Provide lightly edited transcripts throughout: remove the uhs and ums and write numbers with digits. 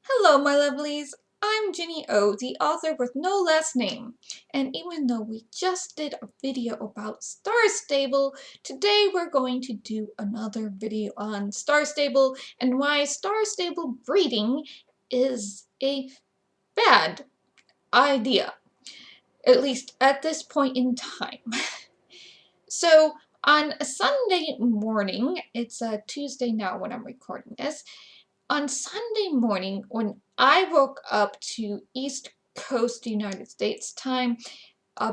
Hello, my lovelies. I'm Ginny O, the author with no last name. And even though we just did a video about Star Stable, today we're going to do another video on Star Stable and why Star Stable breeding is a bad idea, at least at this point in time. So on a Sunday morning, it's a Tuesday now when I'm recording this, on Sunday morning, when I woke up to East Coast United States time,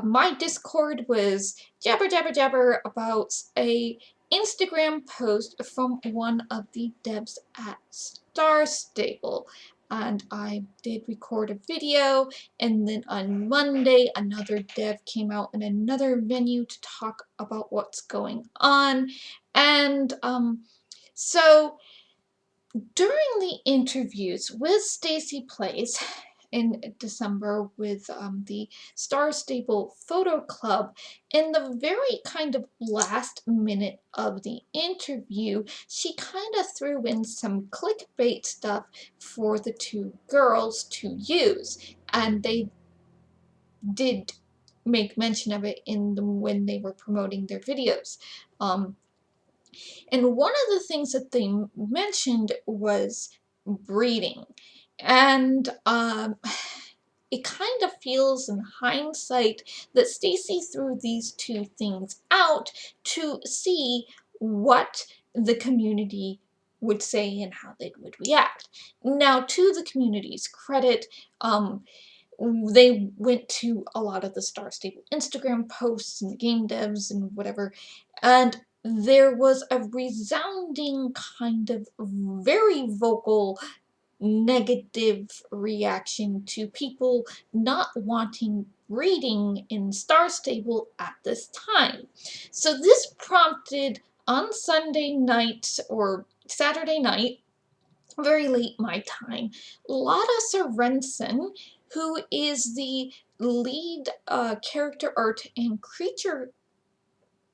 my Discord was jabber jabber jabber about a Instagram post from one of the devs at Star Stable. And I did record a video, and then on Monday, another dev came out in another venue to talk about what's going on. And so during the interviews with Stacy Place in December with the Star Stable Photo Club, in the very kind of last minute of the interview, she kind of threw in some clickbait stuff for the two girls to use, and they did make mention of it when they were promoting their videos. And one of the things that they mentioned was breeding. And it kind of feels in hindsight that Stacy threw these two things out to see what the community would say and how they would react. Now, to the community's credit, they went to a lot of the Star Stable Instagram posts and game devs and whatever, and there was a resounding kind of very vocal negative reaction to people not wanting breeding in Star Stable at this time. So this prompted on Sunday night or Saturday night, very late my time, Lotta Sorenson, who is the lead character art and creature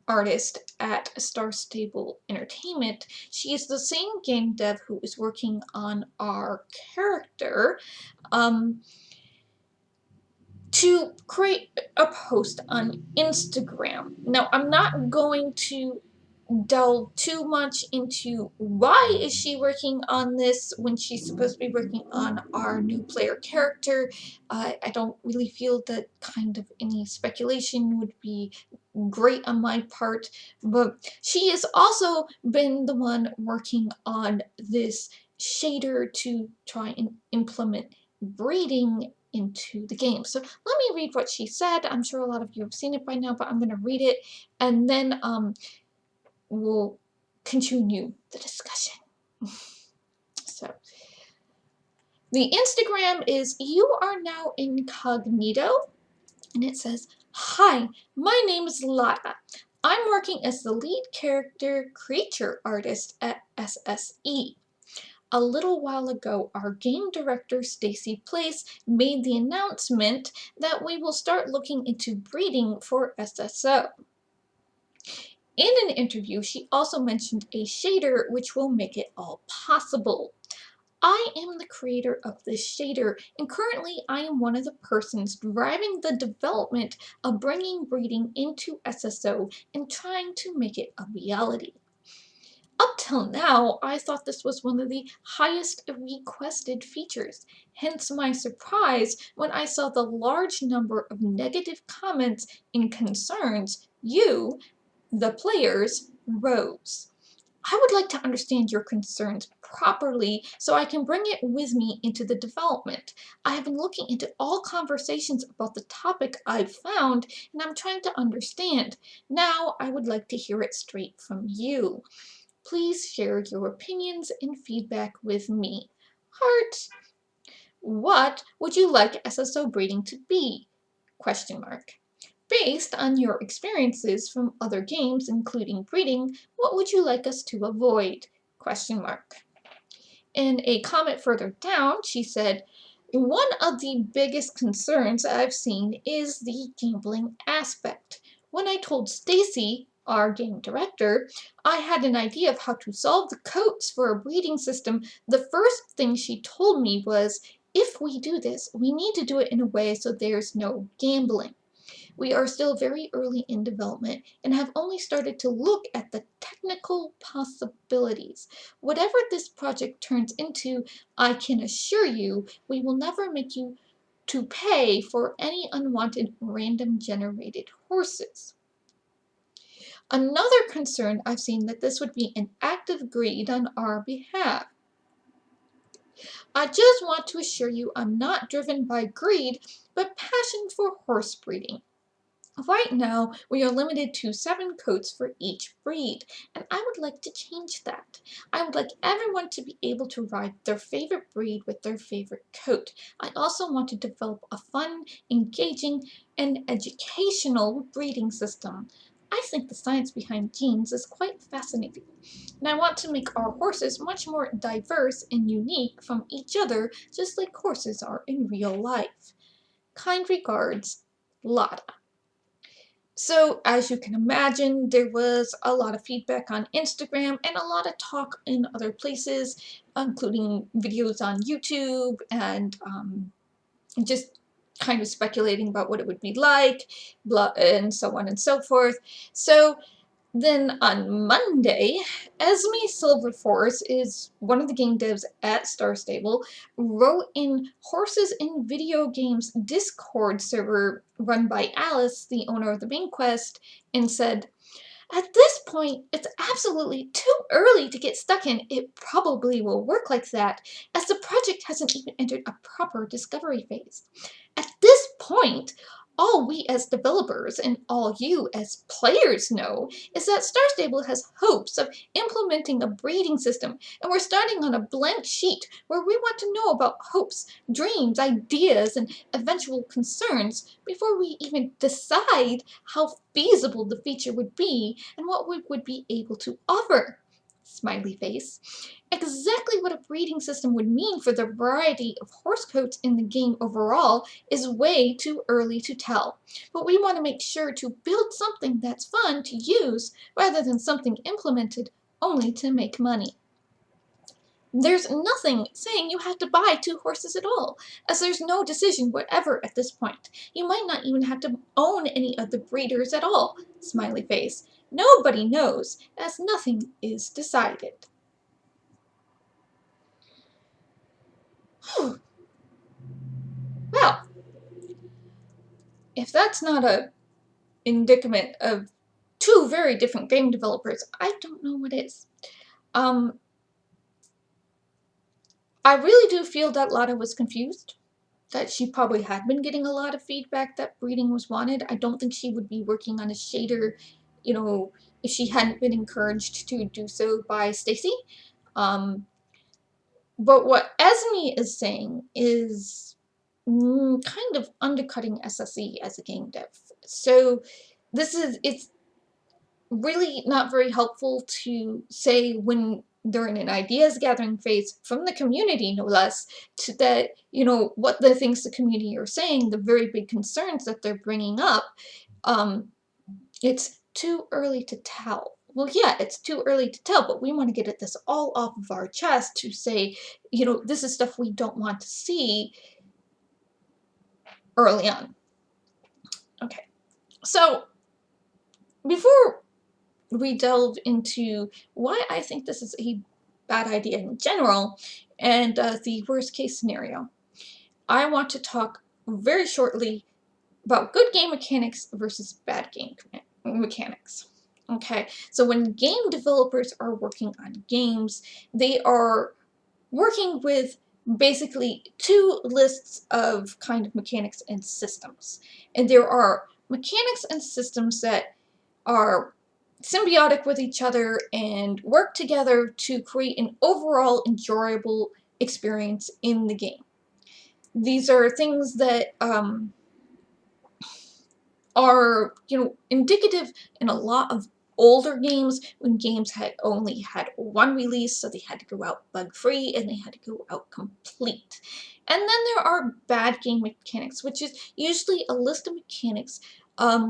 artist at Star Stable Entertainment. She is the same game dev who is working on our character, to create a post on Instagram. Now, I'm not going to delve too much into why is she working on this when she's supposed to be working on our new player character. I don't really feel that kind of any speculation would be great on my part, but she has also been the one working on this shader to try and implement breeding into the game. So let me read what she said. I'm sure a lot of you have seen it by now, but I'm going to read it, and then we'll continue the discussion. So the Instagram is "You Are Now Incognito," and it says, "Hi, my name is Lotta. I'm working as the lead character creature artist at SSE. A little while ago, our game director, Stacy Place, made the announcement that we will start looking into breeding for SSO. In an interview, she also mentioned a shader which will make it all possible. I am the creator of this shader, and currently I am one of the persons driving the development of bringing breeding into SSO and trying to make it a reality. Up till now, I thought this was one of the highest requested features, hence my surprise when I saw the large number of negative comments and concerns you, the players, rose. I would like to understand your concerns properly so I can bring it with me into the development. I have been looking into all conversations about the topic I've found, and I'm trying to understand. Now I would like to hear it straight from you. Please share your opinions and feedback with me. Heart. What would you like SSO breeding to be? Question mark. Based on your experiences from other games, including breeding, what would you like us to avoid? Question mark. In a comment further down, she said, one of the biggest concerns I've seen is the gambling aspect. When I told Stacy our game director, I had an idea of how to solve the codes for a breeding system. The first thing she told me was, if we do this, we need to do it in a way so there's no gambling. We are still very early in development and have only started to look at the technical possibilities. Whatever this project turns into, I can assure you we will never make you to pay for any unwanted random generated horses. Another concern I've seen that this would be an act of greed on our behalf. I just want to assure you I'm not driven by greed, but passion for horse breeding. Right now, we are limited to 7 coats for each breed, and I would like to change that. I would like everyone to be able to ride their favorite breed with their favorite coat. I also want to develop a fun, engaging, and educational breeding system. I think the science behind genes is quite fascinating, and I want to make our horses much more diverse and unique from each other, just like horses are in real life. Kind regards, Lotta. So, as you can imagine, there was a lot of feedback on Instagram and a lot of talk in other places, including videos on YouTube and just kind of speculating about what it would be like, blah, and so on and so forth. So, then on Monday, Esme Silverforce is one of the game devs at Star Stable, wrote in Horses in Video Games Discord server run by Alice, the owner of the main quest, and said, at this point, it's absolutely too early to get stuck in. It probably will work like that, as the project hasn't even entered a proper discovery phase. At this point, all we as developers and all you as players know is that Star Stable has hopes of implementing a breeding system, and we're starting on a blank sheet where we want to know about hopes, dreams, ideas, and eventual concerns before we even decide how feasible the feature would be and what we would be able to offer. Smiley face. Exactly what a breeding system would mean for the variety of horse coats in the game overall is way too early to tell, but we want to make sure to build something that's fun to use rather than something implemented only to make money. There's nothing saying you have to buy 2 horses at all, as there's no decision whatever at this point. You might not even have to own any of the breeders at all. Smiley face. Nobody knows, as nothing is decided. Well, if that's not a indictment of 2 very different game developers, I don't know what is. Um, I really do feel that Lotta was confused, that she probably had been getting a lot of feedback that breeding was wanted. I don't think she would be working on a shader, if she hadn't been encouraged to do so by Stacy. Um, but what Esme is saying is kind of undercutting SSE as a game dev. So it's really not very helpful to say when they're in an ideas gathering phase from the community, no less, to that, what the things the community are saying, the very big concerns that they're bringing up, it's too early to tell. Well, yeah, it's too early to tell, but we want to get at this all off of our chest to say, this is stuff we don't want to see early on. Okay, so before we delve into why I think this is a bad idea in general and the worst case scenario, I want to talk very shortly about good game mechanics versus bad game mechanics. Okay, so when game developers are working on games, they are working with basically 2 lists of kind of mechanics and systems. And there are mechanics and systems that are symbiotic with each other and work together to create an overall enjoyable experience in the game. These are things that are, indicative in a lot of older games when games had only had 1 release, so they had to go out bug-free and they had to go out complete. And then there are bad game mechanics, which is usually a list of mechanics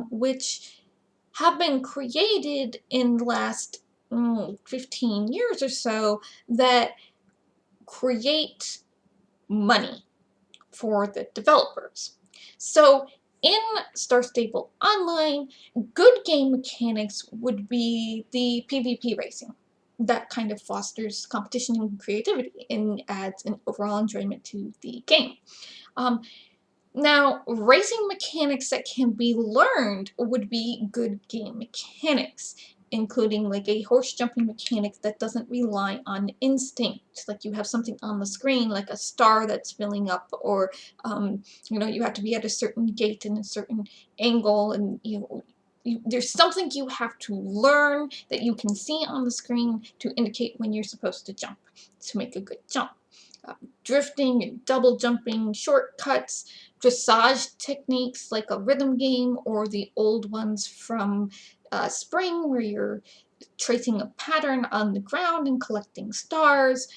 which have been created in the last 15 years or so that create money for the developers. So in Star Stable Online, good game mechanics would be the PvP racing. That kind of fosters competition and creativity and adds an overall enjoyment to the game. Um, Now, racing mechanics that can be learned would be good game mechanics, including like a horse jumping mechanic that doesn't rely on instinct. Like you have something on the screen, like a star that's filling up, or you have to be at a certain gate in a certain angle, and there's something you have to learn that you can see on the screen to indicate when you're supposed to jump to make a good jump. Drifting and double jumping, shortcuts, dressage techniques like a rhythm game or the old ones from Spring where you're tracing a pattern on the ground and collecting stars.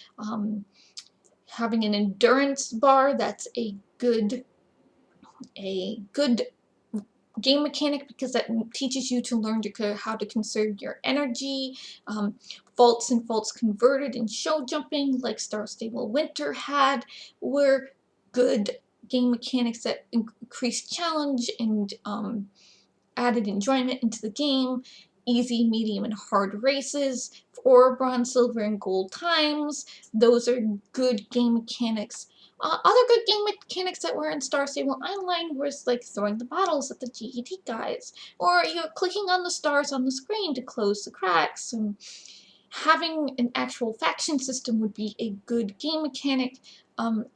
Having an endurance bar, that's a good game mechanic because that teaches you to learn how to conserve your energy. Faults and faults converted in show jumping like Star Stable Winter had were good game mechanics that increased challenge and added enjoyment into the game. Easy, medium, and hard races for bronze, silver, and gold times. Those are good game mechanics. Other good game mechanics that were in Star Stable Online was like throwing the bottles at the GED guys, or clicking on the stars on the screen to close the cracks. And having an actual faction system would be a good game mechanic.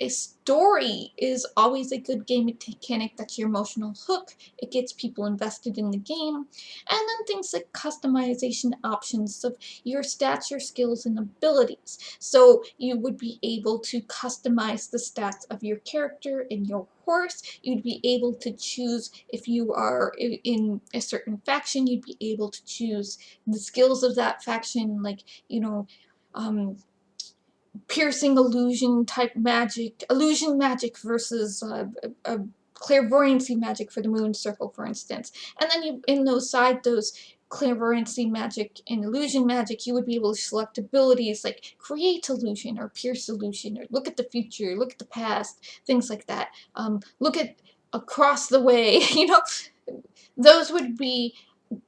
A story is always a good game mechanic. That's your emotional hook. It gets people invested in the game. And then things like customization options of your stats, your skills, and abilities. So you would be able to customize the stats of your character and your horse. You'd be able to choose if you are in a certain faction, you'd be able to choose the skills of that faction, like, um, piercing illusion magic versus a clairvoyancy magic for the moon circle, for instance. And then in those clairvoyancy magic and illusion magic, you would be able to select abilities like create illusion or pierce illusion or look at the future, look at the past, things like that. Look at across the way, those would be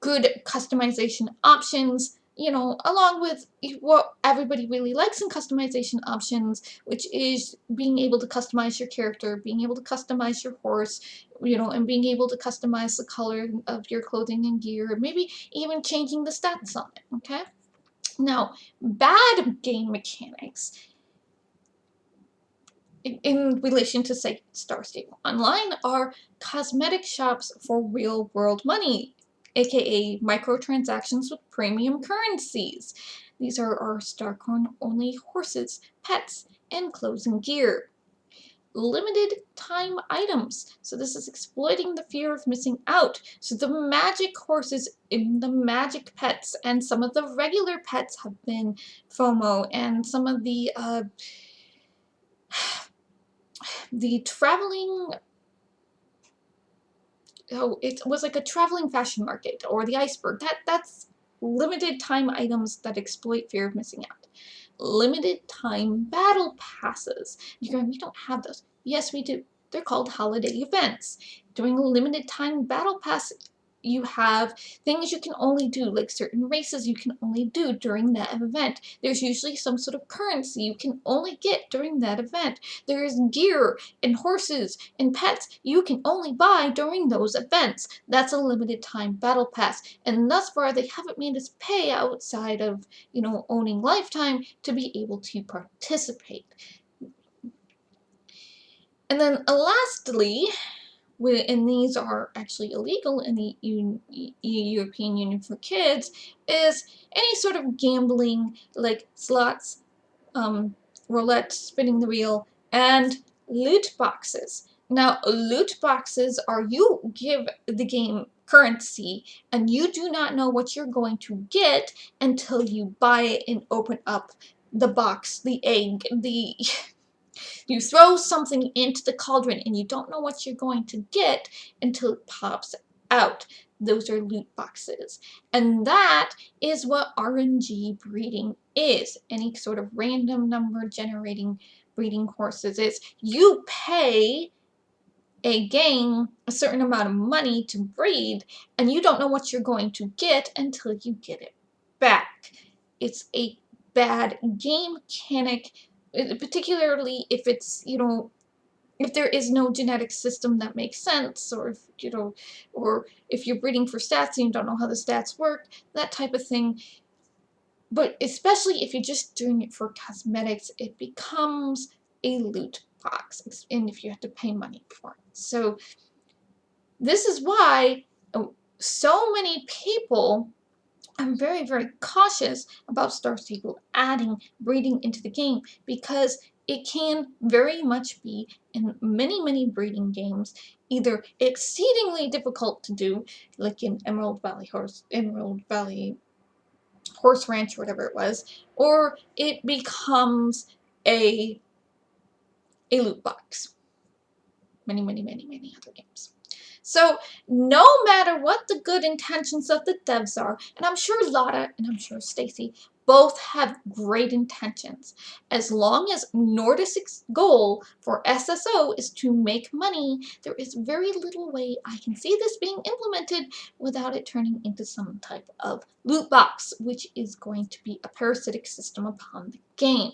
good customization options, along with what everybody really likes in customization options, which is being able to customize your character, being able to customize your horse, and being able to customize the color of your clothing and gear, maybe even changing the stats on it, okay? Now, bad game mechanics in relation to, say, Star Stable Online are cosmetic shops for real-world money, aka microtransactions with premium currencies. These are our StarCoin-only horses, pets, and clothes and gear. Limited time items. So this is exploiting the fear of missing out. So the magic horses in the magic pets and some of the regular pets have been FOMO, and some of the traveling, it was like a traveling fashion market or the iceberg. That's limited time items that exploit fear of missing out. Limited time battle passes. You're going, we don't have those. Yes, we do. They're called holiday events. During a limited time battle pass, you have things you can only do, like certain races you can only do during that event. There's usually some sort of currency you can only get during that event. There's gear and horses and pets you can only buy during those events. That's a limited time battle pass. And thus far, they haven't made us pay outside of, owning Lifetime to be able to participate. And then lastly, and these are actually illegal in the European Union for kids, is any sort of gambling like slots, roulette, spinning the wheel, and loot boxes. Now, loot boxes are you give the game currency and you do not know what you're going to get until you buy it and open up the box, the egg, you throw something into the cauldron and you don't know what you're going to get until it pops out. those are loot boxes. And that is what RNG breeding is. Any sort of random number generating breeding horses is. You pay a game a certain amount of money to breed, and you don't know what you're going to get until you get it back. It's a bad game mechanic, particularly if it's, if there is no genetic system that makes sense, or or if you're breeding for stats and you don't know how the stats work, that type of thing. But especially if you're just doing it for cosmetics, it becomes a loot box, and if you have to pay money for it. So this is why so many people are very, very cautious about Star Stable adding breeding into the game, because it can very much be, in many, many breeding games, either exceedingly difficult to do, like in Emerald Valley Horse Ranch, or whatever it was, or it becomes a loot box. Many, many, many, many other games. So no matter what the good intentions of the devs are, and I'm sure Lotta and I'm sure Stacy both have great intentions, as long as Nordic's goal for SSO is to make money, there is very little way I can see this being implemented without it turning into some type of loot box, which is going to be a parasitic system upon the game.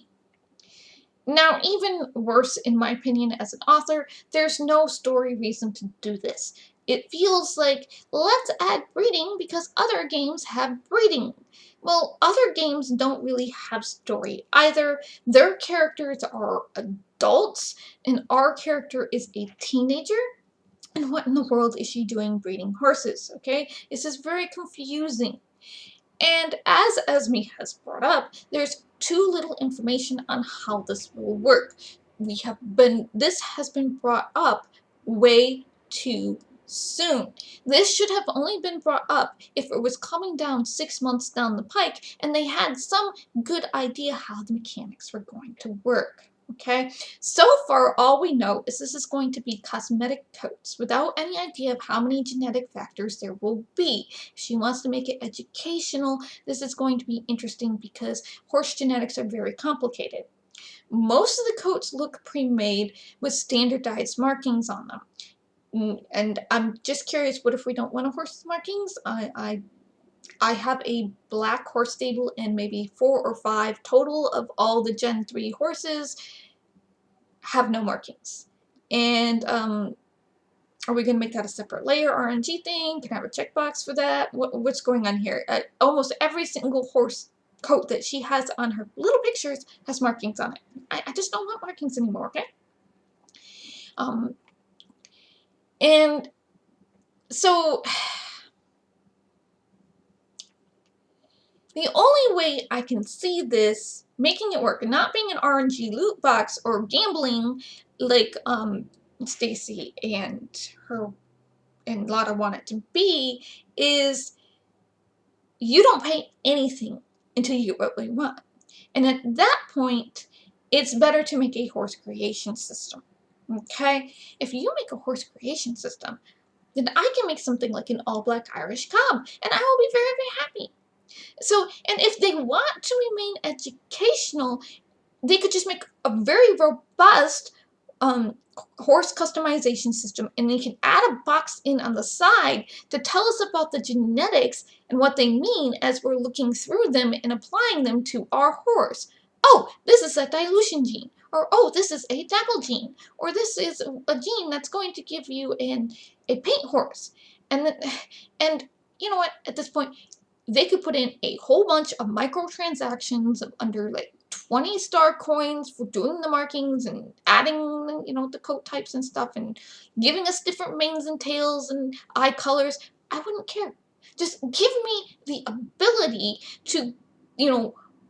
Now, even worse, in my opinion, as an author, there's no story reason to do this. It feels like, let's add breeding because other games have breeding. Well, other games don't really have story either. Their characters are adults, and our character is a teenager. And what in the world is she doing breeding horses, okay? This is very confusing. And as Esme has brought up, there's too little information on how this will work. This has been brought up way too soon. This should have only been brought up if it was coming down 6 months down the pike and they had some good idea how the mechanics were going to work. Okay, so far all we know is this is going to be cosmetic coats without any idea of how many genetic factors there will be. If she wants to make it educational, this is going to be interesting because horse genetics are very complicated. Most of the coats look pre-made with standardized markings on them. And I'm just curious, what if we don't want a horse's markings? I have a black horse stable and maybe 4 or 5 total of all the Gen 3 horses have no markings. And are we going to make that a separate layer RNG thing? Can I have a checkbox for that? What's going on here? Almost every single horse coat that she has on her little pictures has markings on it. I just don't want markings anymore, okay? And so the only way I can see this making it work, not being an RNG loot box or gambling like Stacy and Lotta want it to be, is you don't pay anything until you get what you want. And at that point, it's better to make a horse creation system. Okay? If you make a horse creation system, then I can make something like an all-black Irish cob, and I will be very, very happy. So, and if they want to remain educational, they could just make a very robust horse customization system, and they can add a box in on the side to tell us about the genetics and what they mean as we're looking through them and applying them to our horse. Oh, this is a dilution gene, or oh, this is a dabble gene, or this is a gene that's going to give you a paint horse. And you know what, at this point, they could put in a whole bunch of microtransactions under like 20 star coins for doing the markings and adding, the coat types and stuff, and giving us different manes and tails and eye colors. I wouldn't care. Just give me the ability to,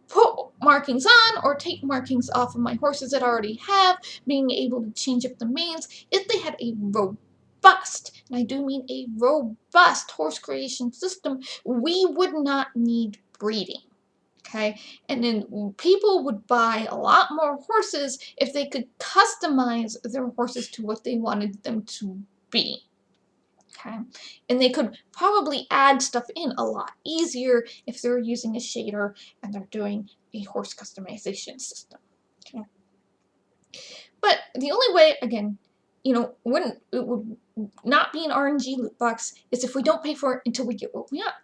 put markings on or take markings off of my horses that I already have, being able to change up the manes. If they had a robust, and I do mean a robust horse creation system, we would not need breeding. Okay, and then people would buy a lot more horses if they could customize their horses to what they wanted them to be. Okay, and they could probably add stuff in a lot easier if they're using a shader and they're doing a horse customization system. Okay, but the only way, again, it would not be an RNG loot box is if we don't pay for it until we get what we want.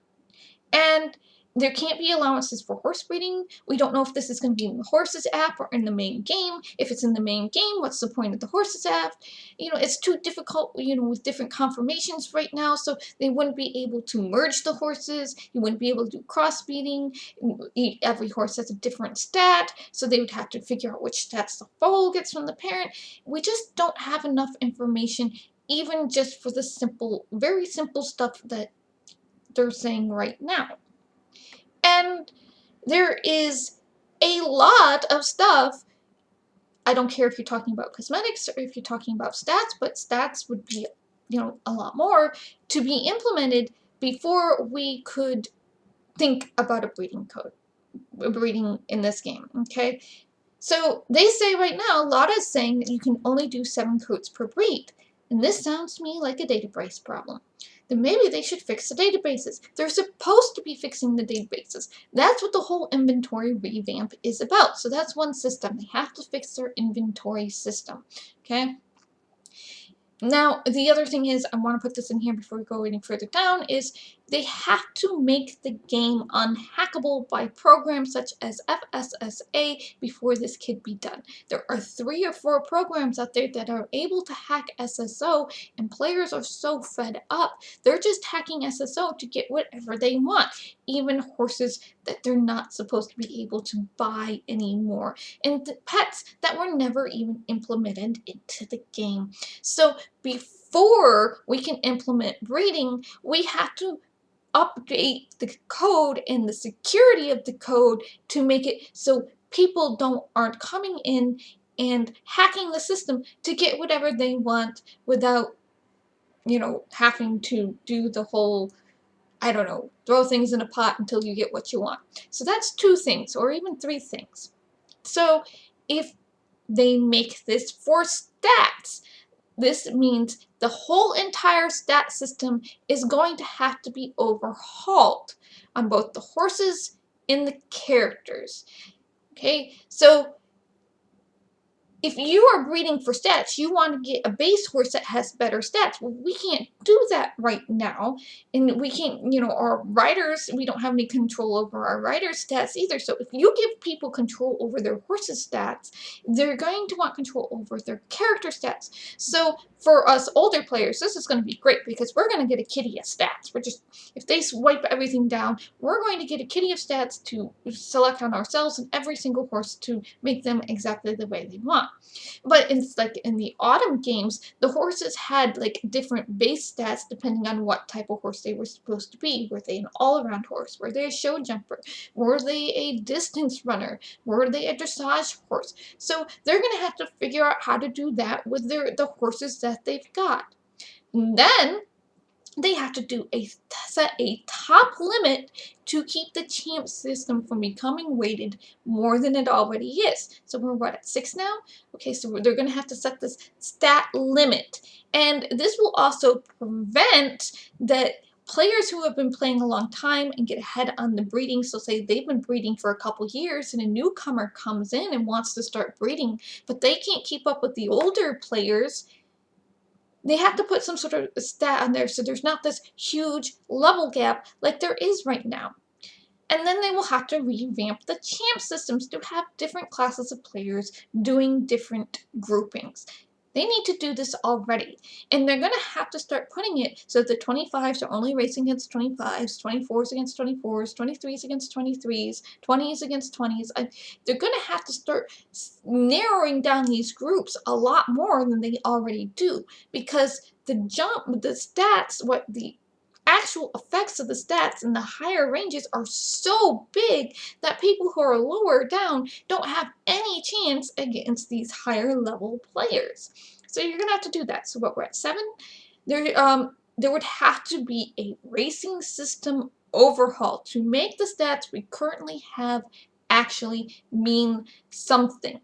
And there can't be allowances for horse breeding. We don't know if this is going to be in the horses app or in the main game. If it's in the main game, what's the point of the horses app? It's too difficult, with different confirmations right now, so they wouldn't be able to merge the horses. You wouldn't be able to do crossbreeding. Every horse has a different stat, so they would have to figure out which stats the foal gets from the parent. We just don't have enough information, even just for the very simple stuff that they're saying right now. And there is a lot of stuff. I don't care if you're talking about cosmetics or if you're talking about stats, but stats would be, a lot more to be implemented before we could think about a breeding in this game, okay? So they say right now, Lotta is saying that you can only do 7 coats per breed. And this sounds to me like a database problem. Then maybe they should fix the databases. They're supposed to be fixing the databases. That's what the whole inventory revamp is about. So that's one system. They have to fix their inventory system. Okay? Now, the other thing is, I want to put this in here before we go any further down, is they have to make the game unhackable by programs such as FSSA before this could be done. There are 3 or 4 programs out there that are able to hack SSO, and players are so fed up. They're just hacking SSO to get whatever they want, even horses that they're not supposed to be able to buy anymore, and pets that were never even implemented into the game. So before we can implement breeding, we have to update the code and the security of the code to make it so people aren't coming in and hacking the system to get whatever they want without, having to do the whole, I don't know, throw things in a pot until you get what you want. So that's 2 things, or even 3 things. So if they make this for stats, this means the whole entire stat system is going to have to be overhauled on both the horses and the characters. Okay, so if you are breeding for stats, you want to get a base horse that has better stats. Well, we can't do that right now. And we can't, our riders, we don't have any control over our riders' stats either. So if you give people control over their horses' stats, they're going to want control over their character stats. So for us older players, this is going to be great because we're going to get a kitty of stats. If they swipe everything down, we're going to get a kitty of stats to select on ourselves and every single horse to make them exactly the way they want. But it's like in the autumn games, the horses had like different base stats depending on what type of horse they were supposed to be. Were they an all-around horse? Were they a show jumper? Were they a distance runner? Were they a dressage horse? So they're going to have to figure out how to do that with the horses that they've got. And then they have to set a top limit to keep the champ system from becoming weighted more than it already is. So we're at 6 now? Okay, so they're going to have to set this stat limit. And this will also prevent that players who have been playing a long time and get ahead on the breeding, so say they've been breeding for a couple years and a newcomer comes in and wants to start breeding, but they can't keep up with the older players. They have to put some sort of stat on there so there's not this huge level gap like there is right now. And then they will have to revamp the champ systems to have different classes of players doing different groupings. They need to do this already. And they're going to have to start putting it so that the 25s are only racing against 25s, 24s against 24s, 23s against 23s, 20s against 20s. They're going to have to start narrowing down these groups a lot more than they already do. Because the stats, what the actual effects of the stats in the higher ranges are so big that people who are lower down don't have any chance against these higher level players. So you're gonna have to do that. So what, we're at 7? There would have to be a racing system overhaul to make the stats we currently have actually mean something.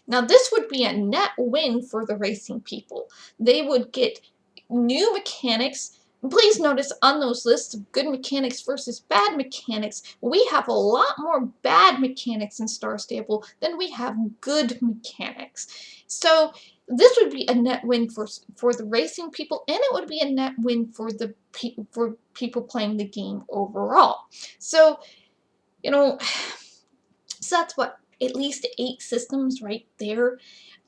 Now this would be a net win for the racing people. They would get new mechanics Please notice on those lists of good mechanics versus bad mechanics, we have a lot more bad mechanics in Star Stable than we have good mechanics. So this would be a net win for the racing people, and it would be a net win for the for people playing the game overall. So, you know, so that's what, at least 8 systems right there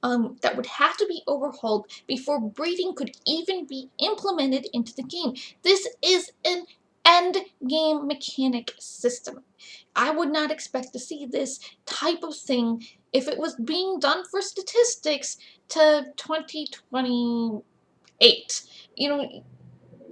that would have to be overhauled before breeding could even be implemented into the game. This is an end game mechanic system. I would not expect to see this type of thing if it was being done for statistics to 2028. You know,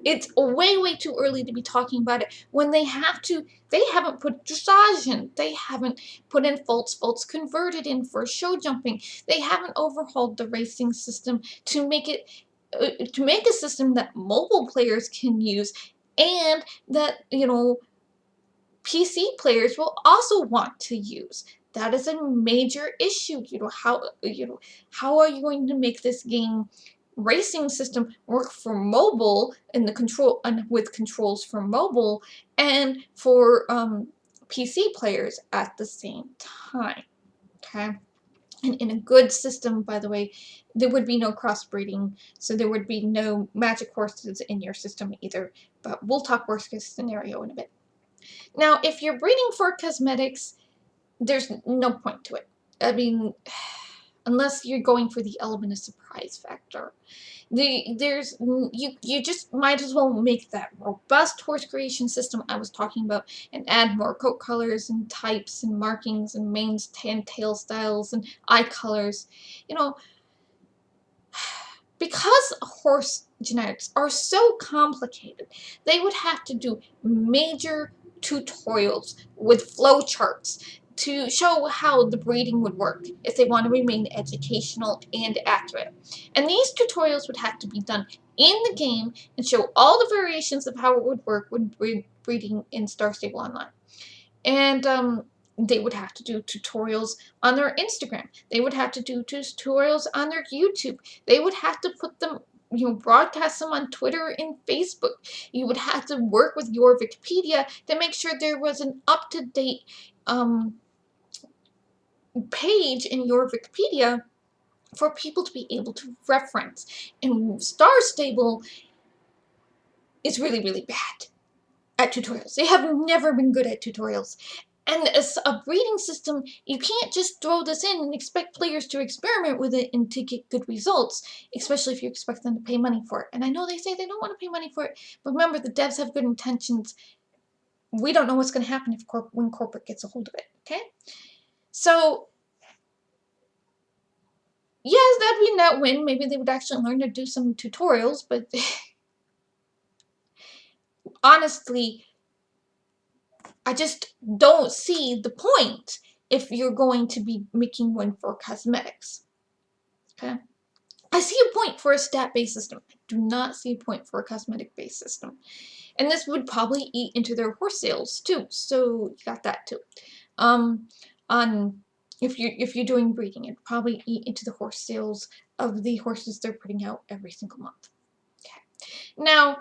it's way too early to be talking about it when they haven't put dressage in, they haven't put in faults converted in for show jumping, they haven't overhauled the racing system to make it to make a system that mobile players can use, and that, you know, PC players will also want to use. That is a major issue. How are you going to make this game racing system work for mobile and the control and with controls for mobile and for PC players at the same time? Okay. And in a good system, by the way, there would be no crossbreeding, so there would be no magic horses in your system either. But we'll talk worst case scenario in a bit. Now, if you're breeding for cosmetics, there's no point to it. I mean, unless you're going for the element of surprise factor. You just might as well make that robust horse creation system I was talking about and add more coat colors and types and markings and manes and tail styles and eye colors. You know, because horse genetics are so complicated, they would have to do major tutorials with flowcharts to show how the breeding would work if they want to remain educational and accurate. And these tutorials would have to be done in the game and show all the variations of how it would work when breeding in Star Stable Online. And they would have to do tutorials on their Instagram. They would have to do tutorials on their YouTube. They would have to put them, you know, broadcast them on Twitter and Facebook. You would have to work with your Wikipedia to make sure there was an up-to-date page in your Wikipedia for people to be able to reference. And Star Stable is really bad at tutorials. They have never been good at tutorials. And as a breeding system, you can't just throw this in and expect players to experiment with it and to get good results, especially if you expect them to pay money for it. And I know they say they don't want to pay money for it, but remember, the devs have good intentions. We don't know what's going to happen when corporate gets a hold of it, okay? So, yes, that'd be a net win. Maybe they would actually learn to do some tutorials, but honestly, I just don't see the point if you're going to be making one for cosmetics. Okay? I see a point for a stat-based system. I do not see a point for a cosmetic-based system. And this would probably eat into their horse sales too. So you got that too. If you're doing breeding, it'd probably eat into the horse sales of the horses they're putting out every single month. Okay. Now,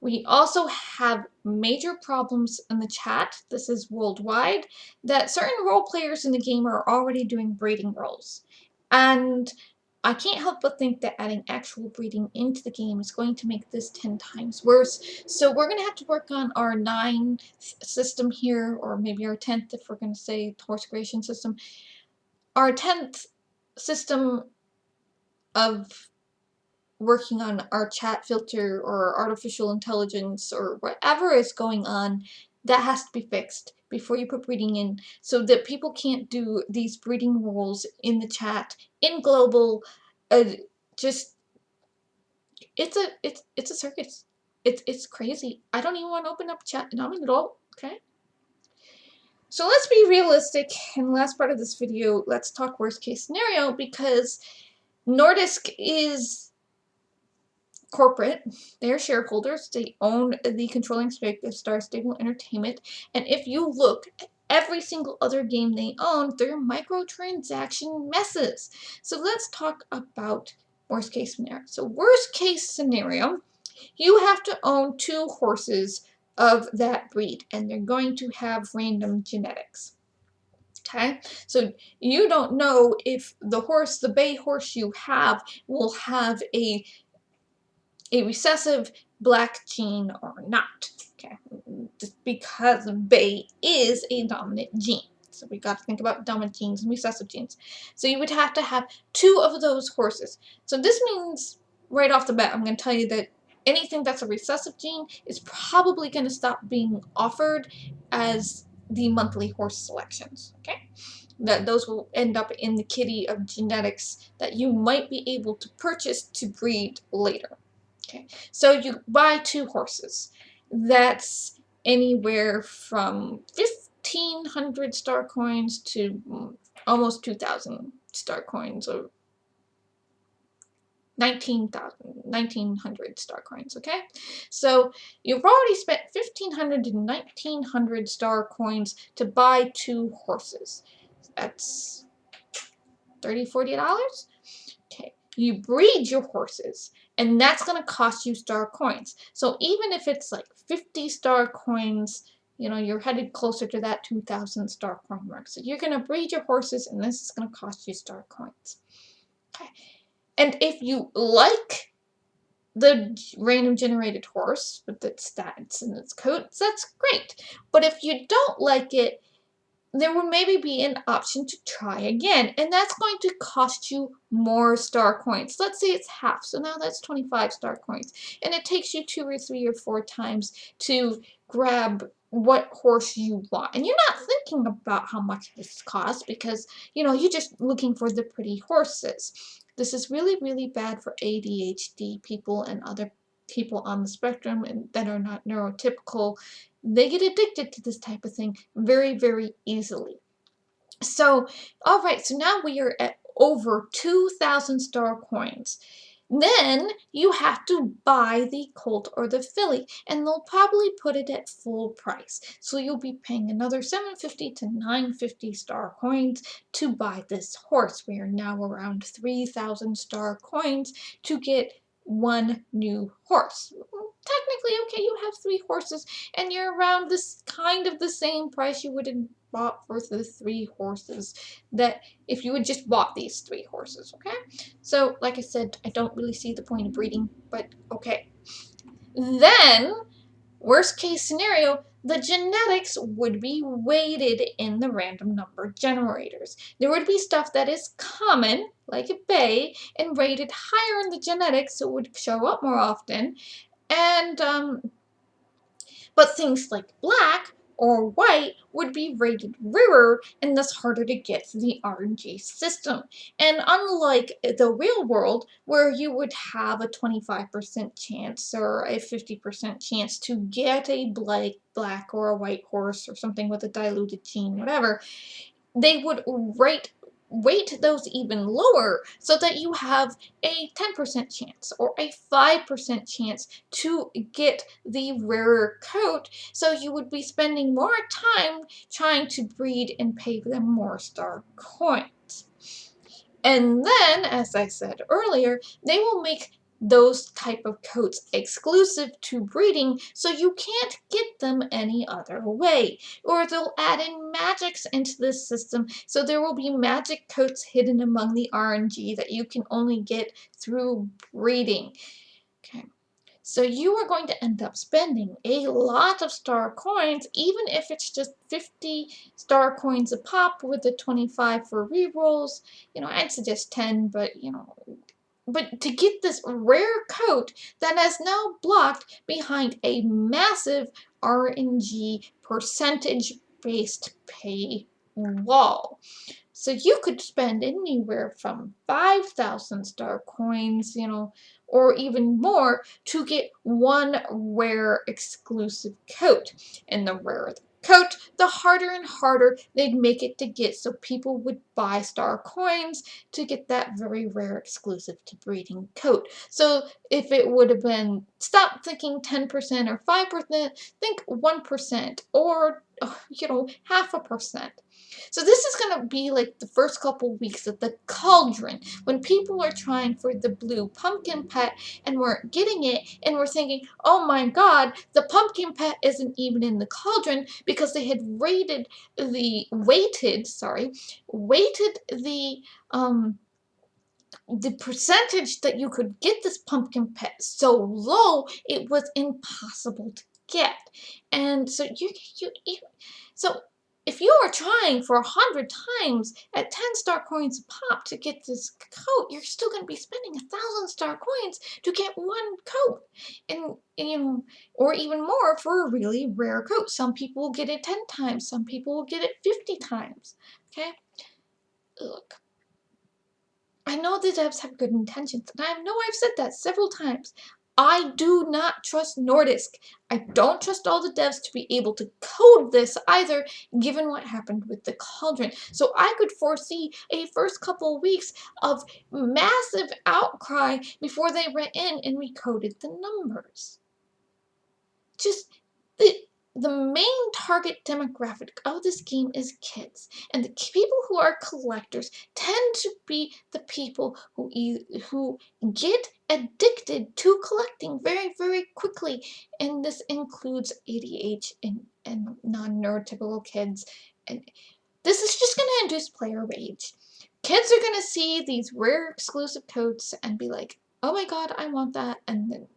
we also have major problems in the chat, this is worldwide, that certain role players in the game are already doing breeding roles. And I can't help but think that adding actual breeding into the game is going to make this 10 times worse. So we're going to have to work on our 9th system here, or maybe our 10th if we're going to say horse creation system. Our 10th system of working on our chat filter or artificial intelligence or whatever is going on, that has to be fixed before you put breeding in, so that people can't do these breeding roles in the chat in global. Just it's a circus. It's crazy. I don't even want to open up chat, and I'm an adult. Okay. So let's be realistic. In the last part of this video, let's talk worst case scenario, because Nordisk is corporate. They're shareholders. They own the controlling stake of Star Stable Entertainment. And if you look at every single other game they own, they're microtransaction messes. So let's talk about worst case scenario. So worst case scenario, You have to own 2 horses of that breed, and they're going to have random genetics. Okay, so you don't know if the bay horse you have will have a recessive black gene or not. Okay, just because bay is a dominant gene. So we got to think about dominant genes and recessive genes. So you would have to have 2 of those horses. So this means right off the bat, I'm going to tell you that anything that's a recessive gene is probably going to stop being offered as the monthly horse selections. Okay, that those will end up in the kitty of genetics that you might be able to purchase to breed later. Okay, so you buy 2 horses. That's anywhere from 1,500 star coins to almost 2,000 star coins, or 1,900 star coins. Okay, so you've already spent 1,500 to 1,900 star coins to buy 2 horses. That's $30-$40. Okay, you breed your horses, and that's going to cost you star coins. So even if it's like 50 star coins, you're headed closer to that 2,000 star coin mark. So you're going to breed your horses, and this is going to cost you star coins. Okay, and if you like the random generated horse with its stats and its coats, that's great. But if you don't like it, there will maybe be an option to try again, and that's going to cost you more star coins. Let's say it's half, so now that's 25 star coins, and it takes you 2 or 3 or 4 times to grab what horse you want, and you're not thinking about how much this costs because you're just looking for the pretty horses. This is really, really bad for ADHD people and other people on the spectrum and that are not neurotypical. They get addicted to this type of thing very, very easily. So, all right, so now we are at over 2,000 star coins. Then you have to buy the colt or the filly, and they'll probably put it at full price. So you'll be paying another 750 to 950 star coins to buy this horse. We are now around 3,000 star coins to get 1 new horse. Technically, okay, you have 3 horses, and you're around this kind of the same price you would have bought for the 3 horses that if you had just bought these 3 horses. Okay, so like I said, I don't really see the point of breeding, but okay. Then, worst case scenario, the genetics would be weighted in the random number generators. There would be stuff that is common, like a bay, and rated higher in the genetics, so it would show up more often. And but things like black or white would be rated rarer and thus harder to get through the RNG system. And unlike the real world, where you would have a 25% chance or a 50% chance to get a black or a white horse or something with a diluted gene, whatever, they would weight those even lower so that you have a 10% chance or a 5% chance to get the rarer coat, so you would be spending more time trying to breed and pay them more star coins. And then, as I said earlier, they will make those type of coats exclusive to breeding, so you can't get them any other way. Or they'll add in magics into this system, so there will be magic coats hidden among the RNG that you can only get through breeding. Okay. So you are going to end up spending a lot of star coins, even if it's just 50 star coins a pop with the 25 for rerolls. I'd suggest 10, but to get this rare coat that is now blocked behind a massive RNG percentage-based pay wall. So you could spend anywhere from 5,000 star coins, or even more to get 1 rare exclusive coat. And the rarer the coat, the harder and harder they'd make it to get, so people would buy star coins to get that very rare exclusive to breeding coat. So if it would have been, stop thinking 10% or 5%, think 1% or 0.5%. So this is going to be like the first couple weeks of the cauldron, when people are trying for the blue pumpkin pet and we're getting it and we're thinking, oh my god, the pumpkin pet isn't even in the cauldron, because they had weighted the percentage that you could get this pumpkin pet so low, it was impossible to get. And so so if you are trying for 100 times at 10 star coins a pop to get this coat, you're still going to be spending 1,000 star coins to get one coat, and or even more for a really rare coat. Some people will get it 10 times, some people will get it 50 times. Okay, look, I know the devs have good intentions, and I know I've said that several times. I do not trust Nordisk. I don't trust all the devs to be able to code this either, given what happened with the Cauldron. So I could foresee a first couple of weeks of massive outcry before they went in and recoded the numbers. Just the main target demographic of this game is kids, and the people who are collectors tend to be the people who get addicted to collecting very, very quickly, and this includes ADH and non-neurotypical kids, and this is just going to induce player rage. Kids are going to see these rare exclusive coats and be like, oh my god, I want that, and then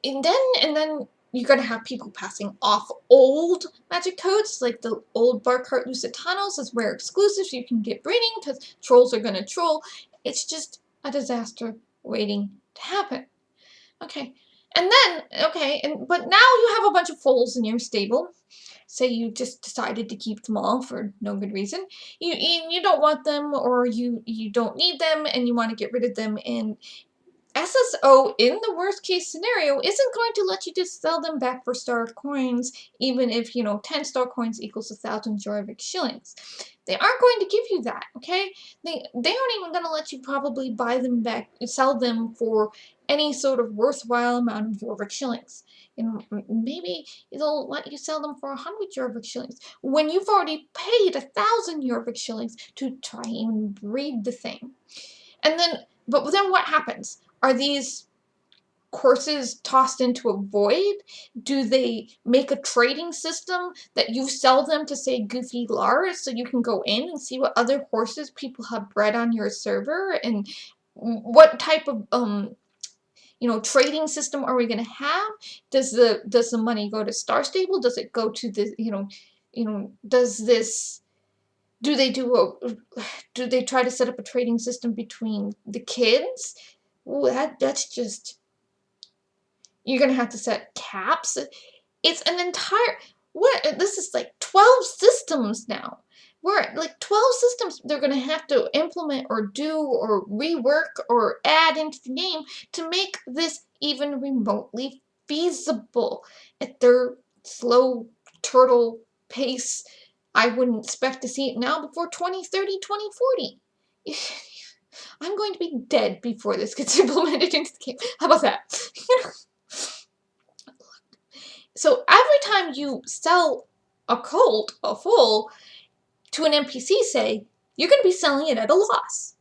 and then you're gonna have people passing off old magic coats, like the old Barkheart Lusitanos as rare exclusives you can get breeding, because trolls are gonna troll. It's just a disaster waiting to happen. Okay, but now you have a bunch of foals in your stable. Say you just decided to keep them all for no good reason. You don't want them, or you don't need them, and you want to get rid of them, and SSO, in the worst case scenario, isn't going to let you just sell them back for star coins, even if, 10 star coins equals 1,000 Jorvik shillings. They aren't going to give you that, okay? They aren't even going to let you probably buy them back, sell them for any sort of worthwhile amount of Jorvik shillings. Maybe they'll let you sell them for 100 Jorvik shillings, when you've already paid 1,000 Jorvik shillings to try and breed the thing. But then what happens? Are these courses tossed into a void? Do they make a trading system that you sell them to, say, Goofy Lars, so you can go in and see what other horses people have bred on your server? And what type of trading system are we going to have? Does the money go to Star Stable? Does it go to the does this do they try to set up a trading system between the kids? Ooh, that's just, you're gonna have to set caps. It's an entire, this is like 12 systems now. We're like 12 systems they're gonna have to implement or do or rework or add into the game to make this even remotely feasible at their slow turtle pace. I wouldn't expect to see it now before 2030, 2040. I'm going to be dead before this gets implemented into the game. How about that? So every time you sell a foal, to an NPC, say, you're going to be selling it at a loss.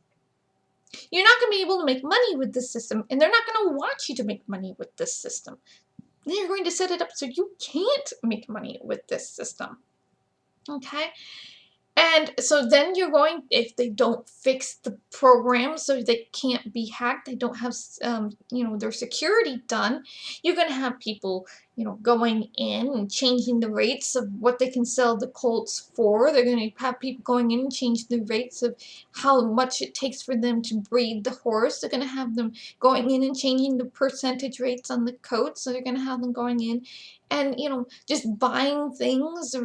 You're not going to be able to make money with this system, and they're not going to want you to make money with this system. They're going to set it up so you can't make money with this system. Okay? And so then you're going, if they don't fix the program so they can't be hacked, they don't have, their security done, you're going to have people, going in and changing the rates of what they can sell the colts for. They're going to have people going in and change the rates of how much it takes for them to breed the horse. They're going to have them going in and changing the percentage rates on the coats. So they're going to have them going in and, just buying things.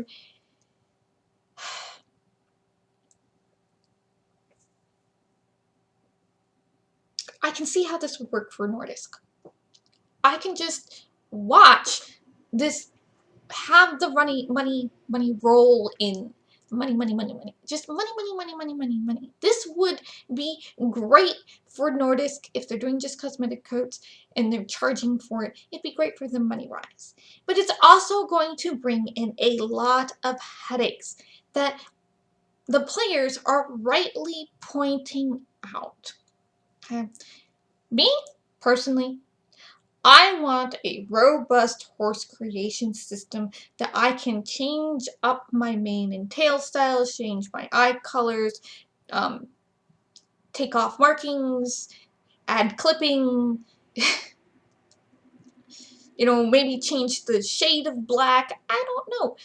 I can see how this would work for Nordisk. I can just watch this, have the money roll in money, money, money, money. Just money, money, money, money, money, money. This would be great for Nordisk if they're doing just cosmetic coats and they're charging for it. It'd be great for the money rise. But it's also going to bring in a lot of headaches that the players are rightly pointing out. Okay. Me, personally, I want a robust horse creation system that I can change up my mane and tail styles, change my eye colors, take off markings, add clipping, maybe change the shade of black. I don't know.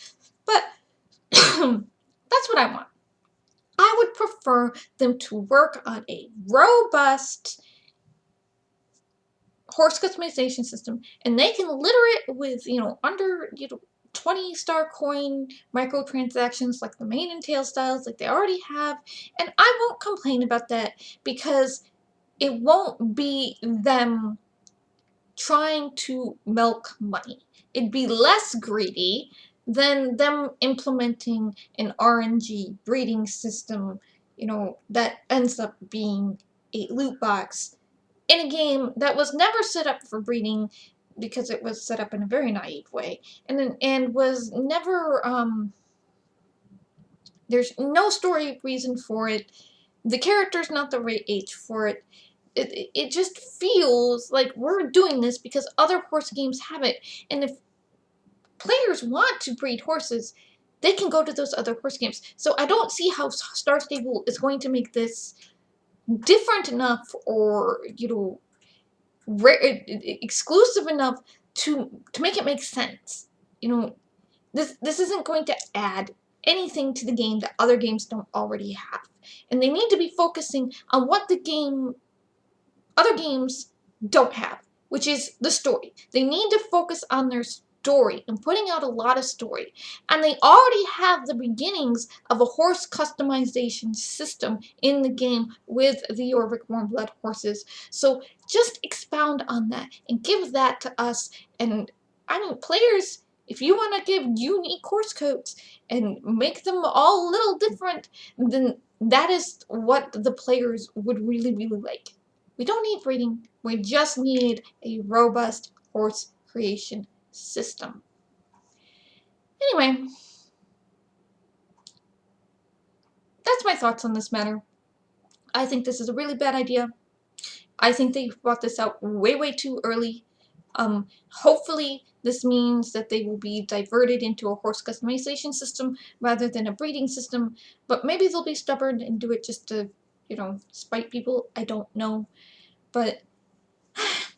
But that's what I want. I would prefer them to work on a robust horse customization system, and they can litter it with, under, 20-star coin microtransactions like the mane and tail styles like they already have. And I won't complain about that because it won't be them trying to milk money. It'd be less greedy than them implementing an RNG breeding system, that ends up being a loot box in a game that was never set up for breeding because it was set up in a very naive way, and was never there's no story reason for it. The character's not the right age for it. It just feels like we're doing this because other horse games have it, and if players want to breed horses, they can go to those other horse games. So I don't see how Star Stable is going to make this different enough or exclusive enough to make it make sense. This isn't going to add anything to the game that other games don't already have, and they need to be focusing on what other games don't have, which is the story. They need to focus on their story and putting out a lot of story. And they already have the beginnings of a horse customization system in the game with the Jorvik Warmblood horses. So just expound on that and give that to us. And players, if you want to give unique horse coats and make them all a little different, then that is what the players would really, really like. We don't need breeding. We just need a robust horse creation system. Anyway, that's my thoughts on this matter. I think this is a really bad idea. I think they brought this out way, way too early. Hopefully this means that they will be diverted into a horse customization system rather than a breeding system, but maybe they'll be stubborn and do it just to, spite people. I don't know. But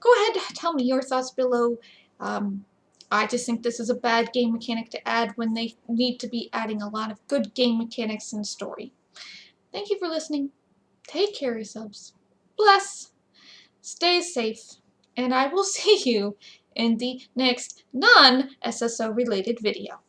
go ahead, tell me your thoughts below. I just think this is a bad game mechanic to add when they need to be adding a lot of good game mechanics and story. Thank you for listening. Take care of yourselves. Bless. Stay safe. And I will see you in the next non-SSO related video.